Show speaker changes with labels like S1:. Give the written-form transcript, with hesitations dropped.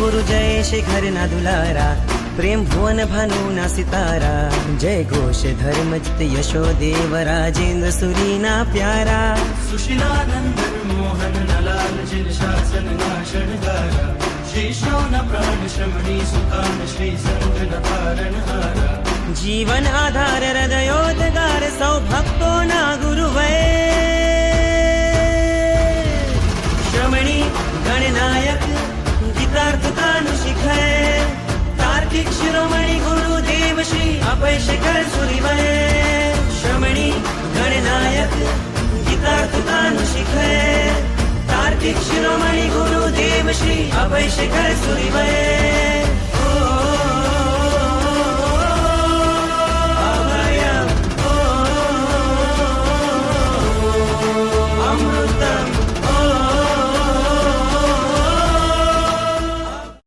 S1: गुरु जय शेखर ना दुलारा, प्रेम भुवन भानु ना सितारा, जय घोष धर्म जित यशो देव राजेंद्र सुरी ना प्यारा,
S2: सुशीलानंदन मोहन नलाल जिन शासन ना शणगारा, श्री शौन प्राण श्रमणी सुखान श्री संत न तारण हारा,
S1: जीवन आधार हृदयोद्गार सौ भक्तो ना गुरुवै, श्रमणी गणनायक गीतार्थतानुशिखय, तार्किक शिरोमणी गुरुदेव श्री अभय शेखर सुरीवय, श्रमणी गणनायक गीतार्थतानुशिखय, तार्किक शिरोमणी गुरुदेव श्री अभय शेखर सुरीवय।